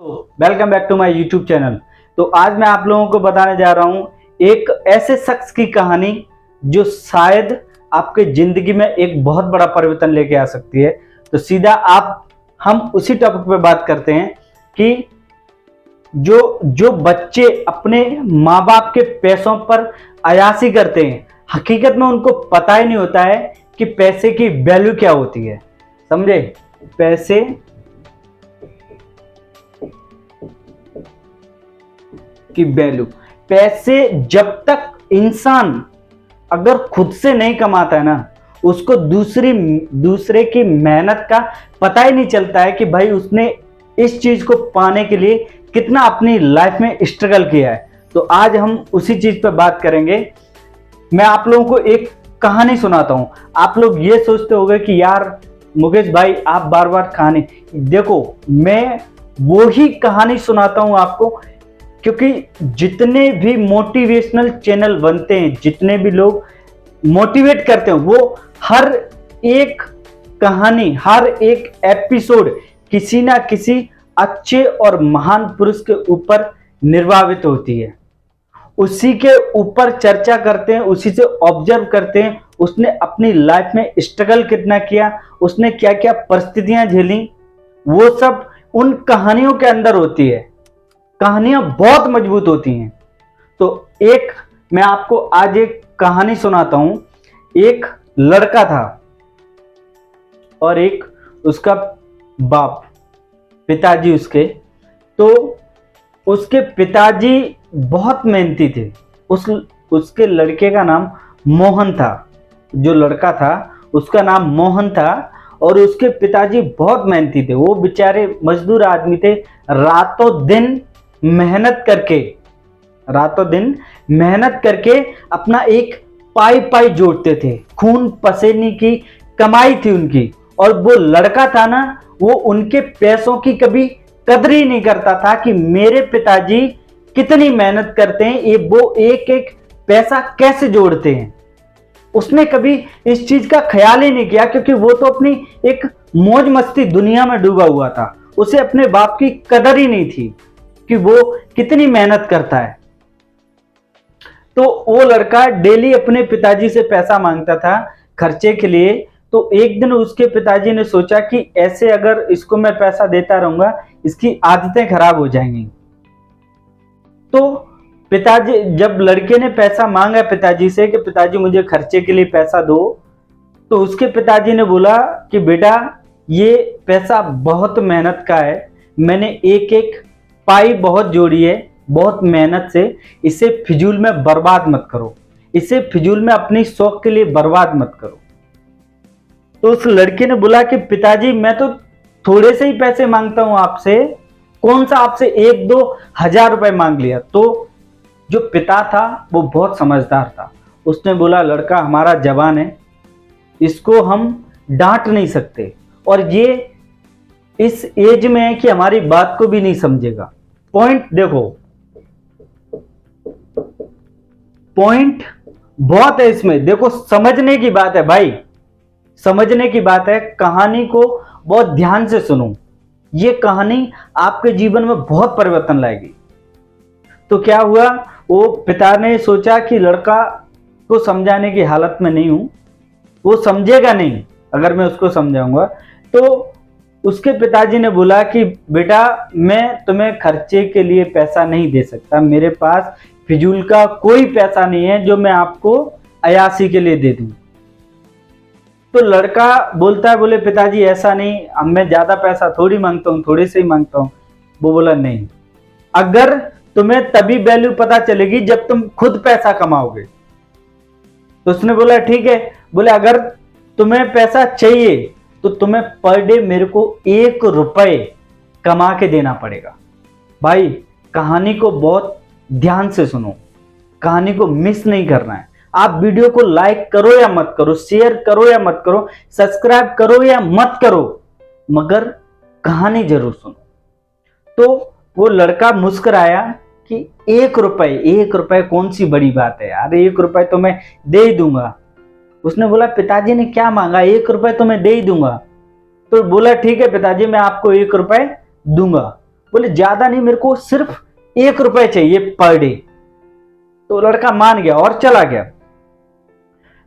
Welcome back to my YouTube channel. तो आज मैं आप लोगों को बताने जा रहा हूं एक ऐसे शख्स की कहानी जो शायद आपके जिंदगी में एक बहुत बड़ा परिवर्तन लेके आ सकती है। तो सीधा हम उसी टॉपिक पे बात करते हैं कि जो बच्चे अपने माँ बाप के पैसों पर अयासी करते हैं, हकीकत में उनको पता ही नहीं होता है कि पैसे की वैल्यू क्या होती है। समझे? पैसे की वैल्यू, पैसे जब तक इंसान अगर खुद से नहीं कमाता है ना, उसको दूसरे की मेहनत का पता ही नहीं चलता है कि भाई उसने इस चीज को पाने के लिए कितना अपनी लाइफ में स्ट्रगल किया है। तो आज हम उसी चीज पे बात करेंगे। मैं आप लोगों को एक कहानी सुनाता हूं। आप लोग ये सोचते होंगे कि यार मुकेश भाई आप बार बार कहानी, देखो मैं वो ही कहानी सुनाता हूं आपको, क्योंकि जितने भी मोटिवेशनल चैनल बनते हैं, जितने भी लोग मोटिवेट करते हैं, वो हर एक कहानी, हर एक एपिसोड किसी ना किसी अच्छे और महान पुरुष के ऊपर निर्वाहित होती है। उसी के ऊपर चर्चा करते हैं, उसी से ऑब्जर्व करते हैं उसने अपनी लाइफ में स्ट्रगल कितना किया, उसने क्या क्या परिस्थितियां झेली, वो सब उन कहानियों के अंदर होती है। कहानियां बहुत मजबूत होती हैं। तो मैं आपको आज एक कहानी सुनाता हूं। एक लड़का था और एक उसका बाप, पिताजी उसके। तो उसके पिताजी बहुत मेहनती थे। उसके लड़के का नाम मोहन था। जो लड़का था उसका नाम मोहन था और उसके पिताजी बहुत मेहनती थे। वो बेचारे मजदूर आदमी थे। रातों दिन मेहनत करके अपना एक पाई जोड़ते थे। खून पसीने की कमाई थी उनकी। और वो लड़का था ना, वो उनके पैसों की कभी कदर ही नहीं करता था कि मेरे पिताजी कितनी मेहनत करते हैं, ये वो एक एक पैसा कैसे जोड़ते हैं। उसने कभी इस चीज का ख्याल ही नहीं किया, क्योंकि वो तो अपनी एक मौज मस्ती दुनिया में डूबा हुआ था। उसे अपने बाप की कदर ही नहीं थी कि वो कितनी मेहनत करता है। तो वो लड़का डेली अपने पिताजी से पैसा मांगता था खर्चे के लिए। तो एक दिन उसके पिताजी ने सोचा कि ऐसे अगर इसको मैं पैसा देता रहूंगा, इसकी आदतें खराब हो जाएंगी। तो पिताजी, जब लड़के ने पैसा मांगा पिताजी से कि पिताजी मुझे खर्चे के लिए पैसा दो, तो उसके पिताजी ने बोला कि बेटा ये पैसा बहुत मेहनत का है, मैंने एक एक पाई बहुत जोड़ी है बहुत मेहनत से, इसे फिजूल में बर्बाद मत करो, इसे फिजूल में अपनी शौक के लिए बर्बाद मत करो। तो उस लड़के ने बोला कि पिताजी मैं तो थोड़े से ही पैसे मांगता हूं आपसे, कौन सा आपसे 1-2 हजार रुपए मांग लिया। तो जो पिता था वो बहुत समझदार था। उसने बोला लड़का हमारा जवान है, इसको हम डांट नहीं सकते, और ये इस एज में है कि हमारी बात को भी नहीं समझेगा। पॉइंट देखो, पॉइंट बहुत है इसमें। देखो समझने की बात है भाई, समझने की बात है। कहानी को बहुत ध्यान से सुनो, ये कहानी आपके जीवन में बहुत परिवर्तन लाएगी। तो क्या हुआ, वो पिता ने सोचा कि लड़का को समझाने की हालत में नहीं हूं, वो समझेगा नहीं अगर मैं उसको समझाऊंगा। तो उसके पिताजी ने बोला कि बेटा मैं तुम्हें खर्चे के लिए पैसा नहीं दे सकता, मेरे पास फिजूल का कोई पैसा नहीं है जो मैं आपको अयासी के लिए दे दूं। तो लड़का बोलता है, बोले पिताजी ऐसा नहीं, अब मैं ज्यादा पैसा थोड़ी मांगता हूँ, थोड़े से ही मांगता हूँ। वो बोला नहीं, अगर तुम्हें तभी वैल्यू पता चलेगी जब तुम खुद पैसा कमाओगे। तो उसने बोला ठीक है। बोले अगर तुम्हें पैसा चाहिए तो तुम्हें पर डे मेरे को 1 रुपए कमा के देना पड़ेगा। भाई कहानी को बहुत ध्यान से सुनो, कहानी को मिस नहीं करना है। आप वीडियो को लाइक करो या मत करो, शेयर करो या मत करो, सब्सक्राइब करो या मत करो, मगर कहानी जरूर सुनो। तो वो लड़का मुस्कुराया कि 1 रुपए कौन सी बड़ी बात है यार, 1 रुपए तो मैं दे ही दूंगा। उसने बोला पिताजी ने क्या मांगा, 1 रुपए तो मैं दे ही दूंगा। तो बोला ठीक है पिताजी मैं आपको 1 रुपए दूंगा। बोले ज्यादा नहीं, मेरे को सिर्फ 1 रुपए चाहिए पर डे। तो लड़का मान गया और चला गया।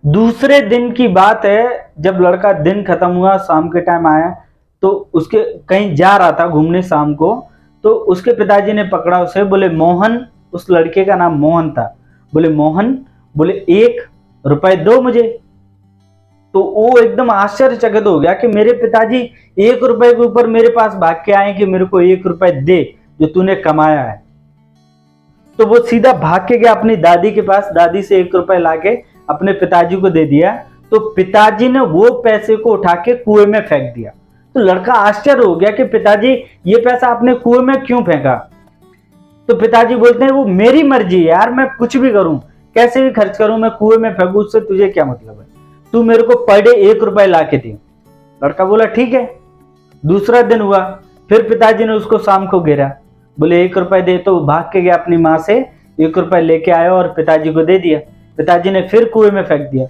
दूसरे दिन की बात है, जब लड़का दिन खत्म हुआ, शाम के टाइम आया, तो उसके कहीं जा रहा था घूमने शाम को, तो उसके पिताजी ने पकड़ा उसे। बोले मोहन, उस लड़के का नाम मोहन था। बोले मोहन, बोले 1 रुपए दो मुझे। तो वो एकदम आश्चर्यचकित हो गया कि मेरे पिताजी 1 रुपए के ऊपर मेरे पास भाग के आए कि मेरे को 1 रुपए दे जो तूने कमाया है। तो वो सीधा भाग के गया अपनी दादी के पास, दादी से 1 रुपए लाके अपने पिताजी को दे दिया। तो पिताजी ने वो पैसे को उठा के कुएं में फेंक दिया। तो लड़का आश्चर्य हो गया कि पिताजी ये पैसा आपने कुएं में क्यों फेंका। तो पिताजी बोलते हैं वो मेरी मर्जी है यार, मैं कुछ भी करूं, कैसे भी खर्च करूं, मैं कुएं में फेंकूं, उससे तुझे क्या मतलब है, तू मेरे को पर डे 1 रुपए ला के दे। लड़का बोला ठीक है। दूसरा दिन हुआ, फिर पिताजी ने उसको शाम को घेरा। बोले 1 रुपए दे। तो भाग के गया अपनी माँ से, 1 रुपए लेके आया और पिताजी को दे दिया। पिताजी ने फिर कुएं में फेंक दिया।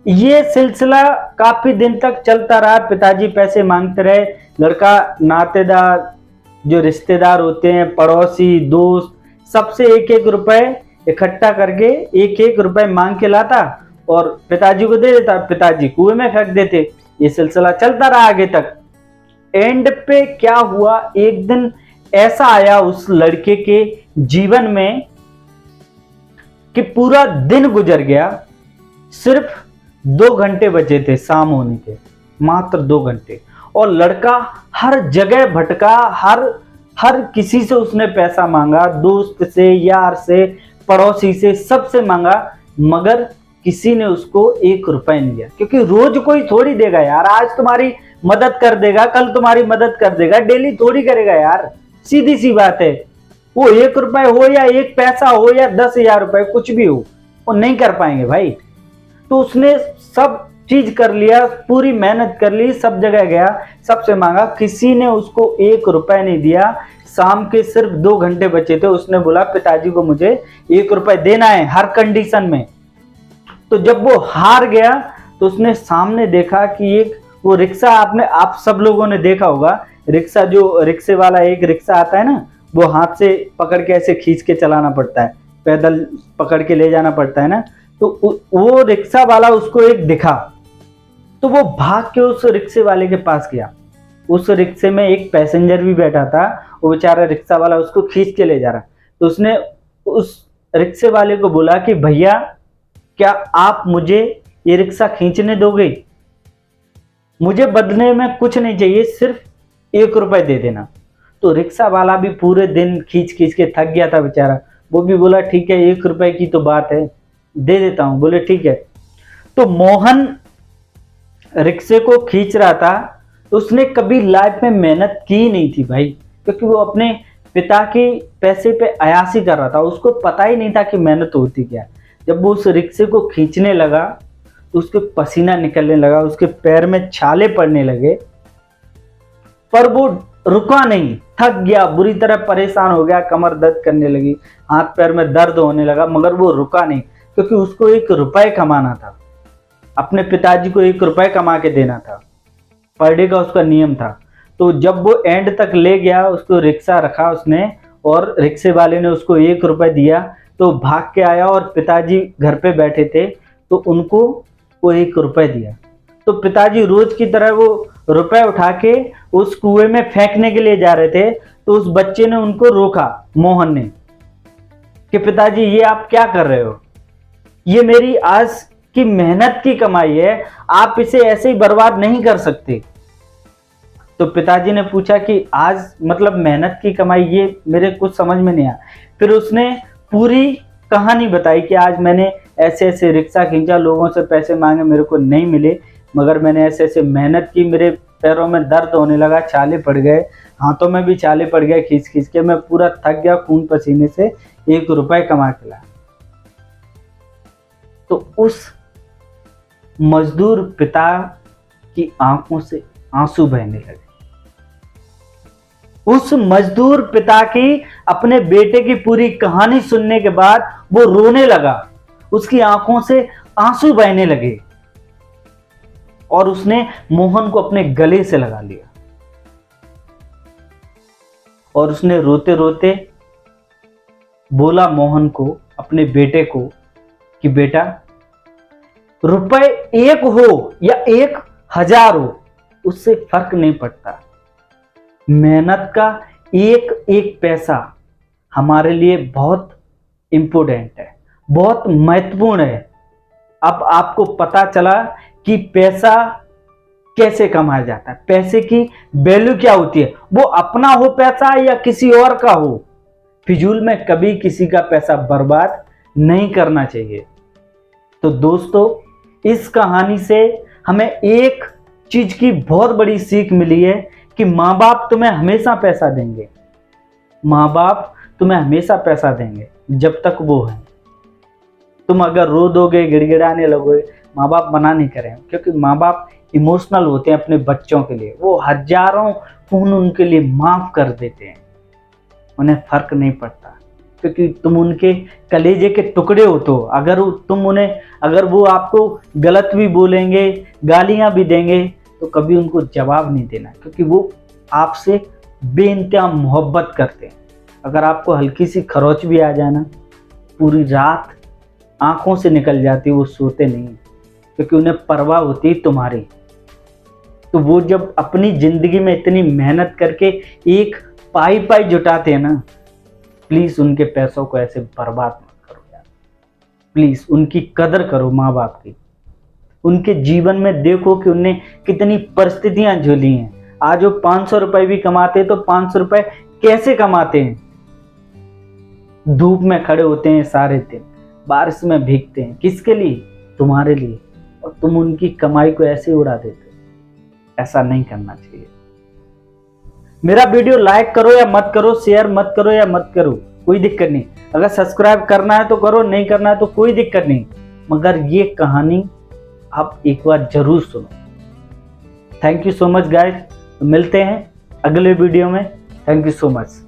ये सिलसिला काफी दिन तक चलता रहा। पिताजी पैसे मांगते रहे। लड़का नातेदार, जो रिश्तेदार होते हैं, पड़ोसी, दोस्त, सबसे 1-1 रुपए इकट्ठा करके 1-1 रुपए मांग के लाता और पिताजी को दे देता। पिताजी कुएं में फेंक देते। ये सिलसिला चलता रहा आगे तक। एंड पे क्या हुआ, एक दिन ऐसा आया उस लड़के के जीवन में कि पूरा दिन गुजर गया, सिर्फ 2 घंटे बचे थे शाम होने के, मात्र 2 घंटे। और लड़का हर जगह भटका, हर किसी से उसने पैसा मांगा, दोस्त से, यार से, पड़ोसी से, सबसे मांगा, मगर किसी ने उसको 1 रुपए नहीं दिया। क्योंकि रोज कोई थोड़ी देगा यार, आज तुम्हारी मदद कर देगा, कल तुम्हारी मदद कर देगा, डेली थोड़ी करेगा यार, सीधी सी बात है। वो 1 रुपए हो या 1 पैसा हो या 10,000 रुपए, कुछ भी हो, वो नहीं कर पाएंगे भाई। तो उसने सब चीज कर लिया, पूरी मेहनत कर ली, सब जगह गया, सबसे मांगा, किसी ने उसको 1 रुपए नहीं दिया। शाम के सिर्फ 2 घंटे बचे थे। उसने बोला पिताजी को मुझे 1 रुपए देना है हर कंडीशन में। तो जब वो हार गया तो उसने सामने देखा कि एक वो रिक्शा, आप सब लोगों ने देखा होगा, रिक्शा, जो रिक्शे वाला एक रिक्शा आता है ना, वो हाथ से पकड़ के ऐसे खींच के चलाना पड़ता है, पैदल पकड़ के ले जाना पड़ता है ना। तो वो रिक्शा वाला उसको एक दिखा, तो वो भाग के उस रिक्शे वाले के पास गया। उस रिक्शे में एक पैसेंजर भी बैठा था, वो बेचारा रिक्शा वाला उसको खींच के ले जा रहा। तो उसने उस रिक्शे वाले को बोला कि भैया, क्या आप मुझे ये रिक्शा खींचने दोगे? मुझे बदले में कुछ नहीं चाहिए, सिर्फ 1 रुपए दे देना। तो रिक्शा वाला भी पूरे दिन खींच खींच के थक गया था बेचारा। वो भी बोला ठीक है, 1 रुपए की तो बात है, दे देता हूं। बोले ठीक है। तो मोहन रिक्शे को खींच रहा था, तो उसने कभी लाइफ में मेहनत की नहीं थी भाई, क्योंकि वो अपने पिता के पैसे पे अयासी कर रहा था। उसको पता ही नहीं था कि मेहनत होती क्या। जब वो उस रिक्शे को खींचने लगा तो उसके पसीना निकलने लगा, उसके पैर में छाले पड़ने लगे, पर वो रुका नहीं, थक गया, बुरी तरह परेशान हो गया, कमर दर्द करने लगी, हाथ पैर में दर्द होने लगा, मगर वो रुका नहीं, क्योंकि उसको 1 रुपए कमाना था, अपने पिताजी को 1 रुपए कमा के देना था, पर डे का उसका नियम था। तो जब वो एंड तक ले गया, उसको रिक्शा रखा उसने और रिक्शे वाले ने उसको 1 रुपए दिया, तो भाग के आया और पिताजी घर पे बैठे थे, तो उनको वो 1 रुपए दिया। तो पिताजी रोज की तरह वो रुपए उठा के उस कुएं में फेंकने के लिए जा रहे थे। तो उस बच्चे ने उनको रोका, मोहन ने, कि पिताजी ये आप क्या कर रहे हो, ये मेरी आज की मेहनत की कमाई है, आप इसे ऐसे ही बर्बाद नहीं कर सकते। तो पिताजी ने पूछा कि आज मतलब मेहनत की कमाई, ये मेरे कुछ समझ में नहीं आया। फिर उसने पूरी कहानी बताई कि आज मैंने ऐसे ऐसे रिक्शा खींचा, लोगों से पैसे मांगे, मेरे को नहीं मिले, मगर मैंने ऐसे ऐसे मेहनत की, मेरे पैरों में दर्द होने लगा, छाले पड़ गए, हाथों में भी छाले पड़ गए खींच खींच के, मैं पूरा थक गया, खून पसीने से 1 रुपए कमा के लाया। तो उस मजदूर पिता की आंखों से आंसू बहने लगे। उस मजदूर पिता की अपने बेटे की पूरी कहानी सुनने के बाद वो रोने लगा, उसकी आंखों से आंसू बहने लगे और उसने मोहन को अपने गले से लगा लिया। और उसने रोते रोते बोला मोहन को, अपने बेटे को, कि बेटा रुपए 1 हो या 1000 हो, उससे फर्क नहीं पड़ता। मेहनत का एक एक पैसा हमारे लिए बहुत इंपॉर्टेंट है, बहुत महत्वपूर्ण है। अब आपको पता चला कि पैसा कैसे कमाया जाता है, पैसे की वैल्यू क्या होती है, वो अपना हो पैसा या किसी और का हो। फिजूल में कभी किसी का पैसा बर्बाद नहीं करना चाहिए। तो दोस्तों, इस कहानी से हमें एक चीज की बहुत बड़ी सीख मिली है कि माँ बाप तुम्हें हमेशा पैसा देंगे, माँ बाप तुम्हें हमेशा पैसा देंगे जब तक वो है। तुम अगर रो दोगे, गिड़गिड़ाने लगोगे, माँ बाप मना नहीं करें, क्योंकि माँ बाप इमोशनल होते हैं अपने बच्चों के लिए। वो हजारों खून उनके लिए माफ कर देते हैं, उन्हें फर्क नहीं पड़ता, क्योंकि तुम उनके कलेजे के टुकड़े हो। तो अगर वो आपको गलत भी बोलेंगे, गालियां भी देंगे, तो कभी उनको जवाब नहीं देना, क्योंकि वो आपसे बेइंतहा मोहब्बत करते हैं। अगर आपको हल्की सी खरोच भी आ जाए ना, पूरी रात आंखों से निकल जाती, वो सोते नहीं, क्योंकि उन्हें परवाह होती है तुम्हारी। तो वो जब अपनी जिंदगी में इतनी मेहनत करके एक पाई जुटाते हैं ना, प्लीज उनके पैसों को ऐसे बर्बाद मत करो यार। प्लीज उनकी कदर करो माँ बाप की। उनके जीवन में देखो कि उनने कितनी परिस्थितियां झेली हैं। आज वो 500 रुपए भी कमाते हैं तो 500 रुपए कैसे कमाते हैं? धूप में खड़े होते हैं सारे दिन, बारिश में भीगते हैं, किसके लिए? तुम्हारे लिए। और तुम उनकी कमाई को ऐसे उड़ा देते हो। ऐसा नहीं करना चाहिए। मेरा वीडियो लाइक करो या मत करो, शेयर मत करो या मत करो, कोई दिक्कत नहीं। अगर सब्सक्राइब करना है तो करो, नहीं करना है तो कोई दिक्कत नहीं, मगर ये कहानी आप एक बार जरूर सुनो। Thank you so much guys. मिलते हैं अगले वीडियो में। Thank you so much.